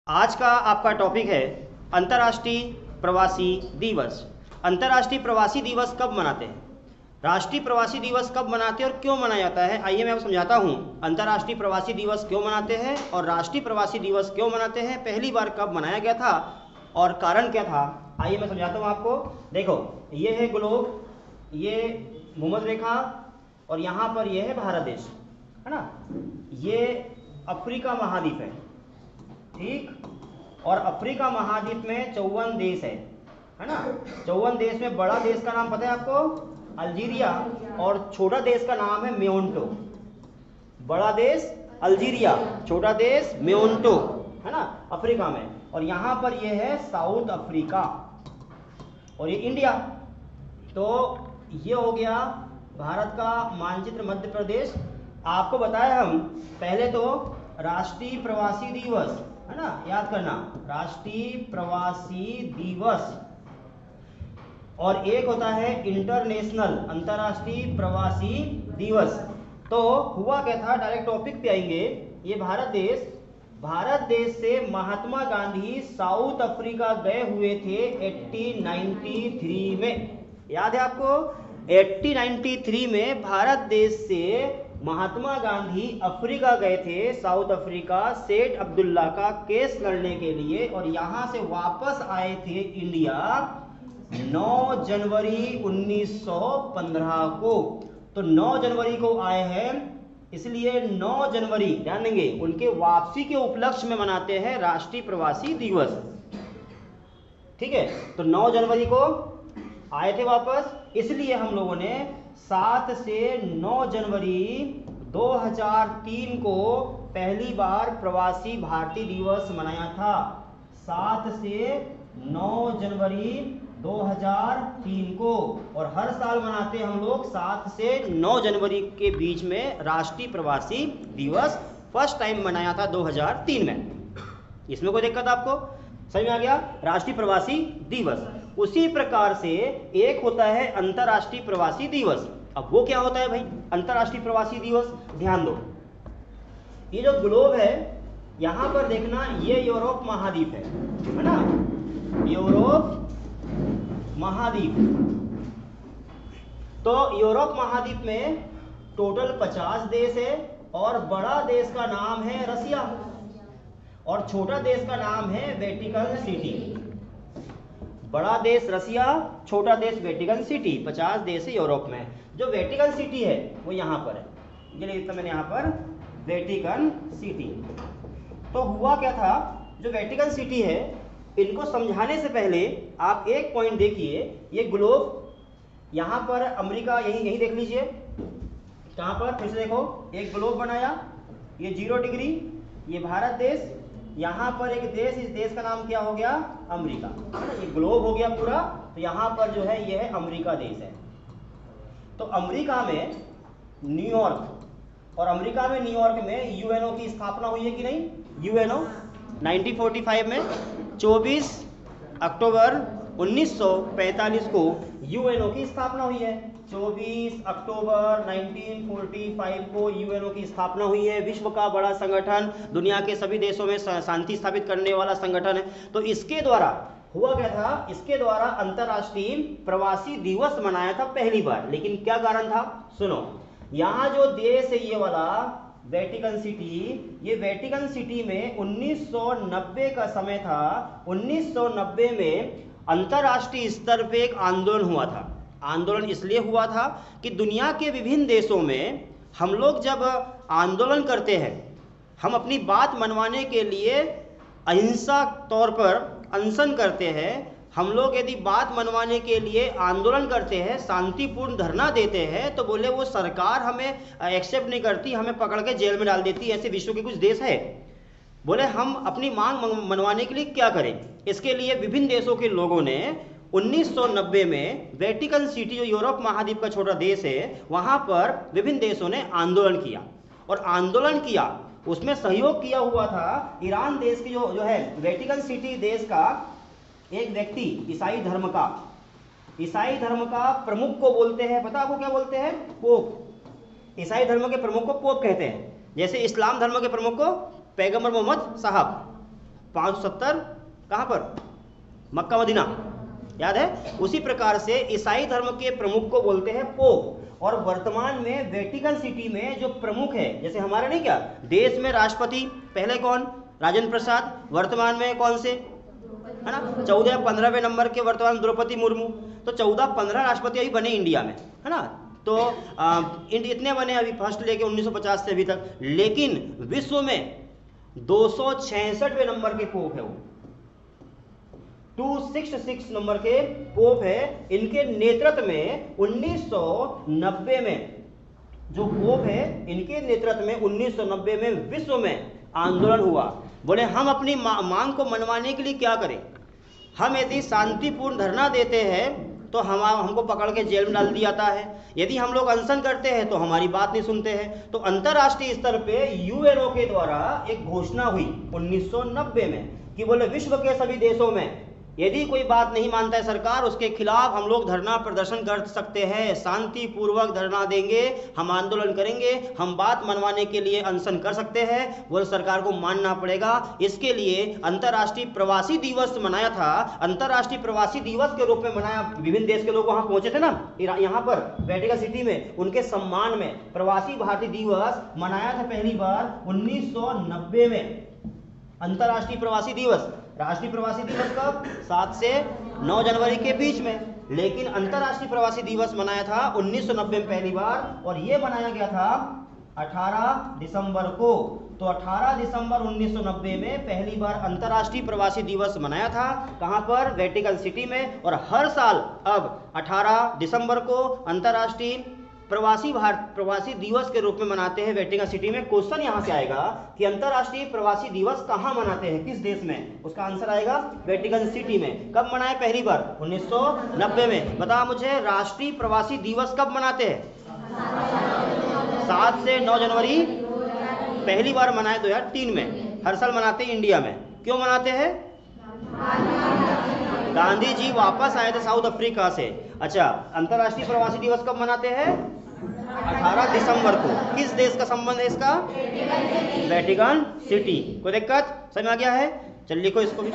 आज का आपका टॉपिक है अंतर्राष्ट्रीय प्रवासी दिवस। अंतर्राष्ट्रीय प्रवासी दिवस कब मनाते हैं, राष्ट्रीय प्रवासी दिवस कब मनाते हैं और क्यों मनाया जाता है। आइए मैं आपको समझाता हूँ अंतर्राष्ट्रीय प्रवासी दिवस क्यों मनाते हैं और राष्ट्रीय प्रवासी दिवस क्यों मनाते हैं, पहली बार कब मनाया गया था और कारण क्या था। आइए मैं समझाता हूँ आपको। देखो, ये है ग्लोब, ये भूमध्य रेखा और यहाँ पर ये है भारत देश, है ना। ये अफ्रीका महाद्वीप है, ठीक। और अफ्रीका महाद्वीप में 54 देश है ना। 54 देश में बड़ा देश का नाम पता है आपको, अल्जीरिया, और छोटा देश का नाम है मेओंटो। बड़ा देश अल्जीरिया, छोटा देश मेओंटो, है ना, अफ्रीका में। और यहाँ पर ये है साउथ अफ्रीका और ये इंडिया। तो ये हो गया भारत का मानचित्र, मध्य प्रदेश। आपको बताया हम पहले तो राष्ट्रीय प्रवासी दिवस, है ना, याद करना, राष्ट्रीय प्रवासी दिवस। और एक होता है इंटरनेशनल, अंतर्राष्ट्रीय प्रवासी दिवस। तो हुआ क्या था, डायरेक्ट टॉपिक पे आएंगे। ये भारत देश से महात्मा गांधी साउथ अफ्रीका गए हुए थे 1893 में। याद है आपको, 1893 में भारत देश से महात्मा गांधी अफ्रीका गए थे, साउथ अफ्रीका, सेठ अब्दुल्ला का केस लड़ने के लिए। और यहां से वापस आए थे इंडिया 9 जनवरी 1915 को। तो 9 जनवरी को आए हैं, इसलिए 9 जनवरी ध्यान देंगे, उनके वापसी के उपलक्ष्य में मनाते हैं राष्ट्रीय प्रवासी दिवस, ठीक है। तो 9 जनवरी को आए थे वापस, इसलिए हम लोगों ने 7 से 9 जनवरी 2003 को पहली बार प्रवासी भारतीय दिवस मनाया था। 7 से 9 जनवरी 2003 को। और हर साल मनाते हम लोग 7 से 9 जनवरी के बीच में राष्ट्रीय प्रवासी दिवस। फर्स्ट टाइम मनाया था 2003 में। इसमें कोई दिक्कत आपको समझ में आ गया, राष्ट्रीय प्रवासी दिवस। उसी प्रकार से एक होता है अंतर्राष्ट्रीय प्रवासी दिवस। अब वो क्या होता है भाई अंतर्राष्ट्रीय प्रवासी दिवस, ध्यान दो। ये जो ग्लोब है यहां पर देखना, ये यूरोप महाद्वीप है ना, यूरोप महाद्वीप। तो यूरोप महाद्वीप में टोटल 50 देश है और बड़ा देश का नाम है रसिया और छोटा देश का नाम है वेटिकन सिटी। बड़ा देश रसिया, छोटा देश वेटिकन सिटी। 50 देश है यूरोप में। जो वेटिकन सिटी है वो यहाँ पर है, ये लिखता मैंने यहाँ पर वेटिकन सिटी। तो हुआ क्या था, जो वेटिकन सिटी है, इनको समझाने से पहले आप एक पॉइंट देखिए। ये ग्लोब, यहाँ पर अमेरिका, यही देख लीजिए, कहाँ पर, फिर से देखो, एक ग्लोब बनाया, ये 0 डिग्री, ये भारत देश, यहाँ पर एक देश, इस देश का नाम क्या हो गया, अमेरिका। ये ग्लोब हो गया पूरा। तो यहाँ पर जो है ये है अमेरिका देश है। तो अमेरिका में न्यूयॉर्क, और अमेरिका में न्यूयॉर्क में यूएनओ की स्थापना हुई है कि नहीं। यूएनओ 1945 में 24 अक्टूबर 1945 को यूएनओ की स्थापना हुई है। 24 अक्टूबर 1945 को यूएनओ की स्थापना हुई है। विश्व का बड़ा संगठन, दुनिया के सभी देशों में शांति स्थापित करने वाला संगठन है। तो इसके द्वारा हुआ क्या था, इसके द्वारा अंतर्राष्ट्रीय प्रवासी दिवस मनाया था पहली बार। लेकिन क्या कारण था, सुनो। यहाँ जो देश है ये वाला वेटिकन सिटी, ये वेटिकन सिटी में 1990 का समय था। 1990 में अंतर्राष्ट्रीय स्तर पे एक आंदोलन हुआ था। आंदोलन इसलिए हुआ था कि दुनिया के विभिन्न देशों में हम लोग जब आंदोलन करते हैं, हम अपनी बात मनवाने के लिए अहिंसा तौर पर अनशन करते हैं, हम लोग यदि बात मनवाने के लिए आंदोलन करते हैं, शांतिपूर्ण धरना देते हैं, तो बोले वो सरकार हमें एक्सेप्ट नहीं करती, हमें पकड़ के जेल में डाल देती। ऐसे विश्व के कुछ देश है। बोले हम अपनी मांग मनवाने के लिए क्या करें। इसके लिए विभिन्न देशों के लोगों ने 1990 में वेटिकन सिटी, जो यूरोप महाद्वीप का छोटा देश है, वहां पर विभिन्न देशों ने आंदोलन किया। और आंदोलन किया, उसमें सहयोग किया हुआ था ईरान देश की जो है वेटिकन सिटी देश का एक व्यक्ति, ईसाई धर्म का प्रमुख को बोलते हैं, पता आपको क्या बोलते हैं, पोप। ईसाई धर्म के प्रमुख को पोप कहते हैं। जैसे इस्लाम धर्म के प्रमुख को पैगंबर मोहम्मद साहब, 570 कहाँ पर? मक्का मदीना, याद है? उसी प्रकार से ईसाई धर्म के प्रमुख को बोलते हैं पोप। और वर्तमान में वेटिकन सिटी में जो प्रमुख है, जैसे हमारे नहीं क्या देश में राष्ट्रपति पहले कौन? राजेंद्र प्रसाद। वर्तमान में कौन से, है ना, 14-15वें नंबर के वर्तमान द्रौपदी मुर्मू। तो 14-15 राष्ट्रपति अभी बने इंडिया में, है ना। तो इतने बने अभी फर्स्ट लेके 1950 से अभी तक। लेकिन विश्व में 266वें नंबर के पोप है वो, 266 नंबर के पोप है। इनके नेतृत्व में 1990 में जो पोप है, इनके नेतृत्व में 1990 में विश्व में आंदोलन हुआ। बोले हम अपनी मांग को मनवाने के लिए क्या करें? हम यदि शांतिपूर्ण धरना देते हैं तो हमको पकड़ के जेल में डाल दिया जाता है। यदि हम लोग अनशन करते हैं तो हमारी बात नहीं सुनते हैं। तो अंतर्राष्ट्रीय स्तर पे यूएनओ के द्वारा एक घोषणा हुई 1990 में कि बोले विश्व के सभी देशों में यदि कोई बात नहीं मानता है सरकार, उसके खिलाफ हम लोग धरना प्रदर्शन कर सकते हैं, शांतिपूर्वक धरना देंगे, हम आंदोलन करेंगे, हम बात मनवाने के लिए अनशन कर सकते हैं, वो सरकार को मानना पड़ेगा। इसके लिए अंतर्राष्ट्रीय प्रवासी दिवस मनाया था। अंतर्राष्ट्रीय प्रवासी दिवस के रूप में मनाया, विभिन्न देश के लोग वहां पहुंचे थे ना, यहाँ पर वेटिकन सिटी में, उनके सम्मान में प्रवासी भारतीय दिवस मनाया था पहली बार 1990 में। अंतर्राष्ट्रीय प्रवासी दिवस, राष्ट्रीय प्रवासी दिवस कब? 7 से 9 जनवरी के बीच में। लेकिन अंतर्राष्ट्रीय प्रवासी दिवस मनाया था 1990 में पहली बार, और यह मनाया गया था 18 दिसंबर को। तो 18 दिसंबर 1990 में पहली बार अंतर्राष्ट्रीय प्रवासी दिवस मनाया था। कहां पर? वेटिकन सिटी में। और हर साल अब 18 दिसंबर को अंतर्राष्ट्रीय प्रवासी दिवस के रूप में मनाते हैं वेटिकन सिटी में। क्वेश्चन यहां से आएगा कि अंतर्राष्ट्रीय प्रवासी दिवस कहां मनाते हैं, किस देश में? उसका आंसर आएगा वेटिकन सिटी में। कब मनाए पहली बार? 1990 में। बता मुझे, राष्ट्रीय प्रवासी दिवस कब मनाते हैं? 7 से 9 जनवरी। पहली बार मनाए 2003 में। हर साल मनाते हैं इंडिया में। क्यों मनाते हैं? गांधी जी वापस आए थे साउथ अफ्रीका से। अच्छा, अंतर्राष्ट्रीय प्रवासी दिवस कब मनाते हैं? 18 दिसंबर को। किस देश का संबंध है इसका? Vatican city. कोई दिक्कत? समझ में आ गया है? चल लिखो इसको भी।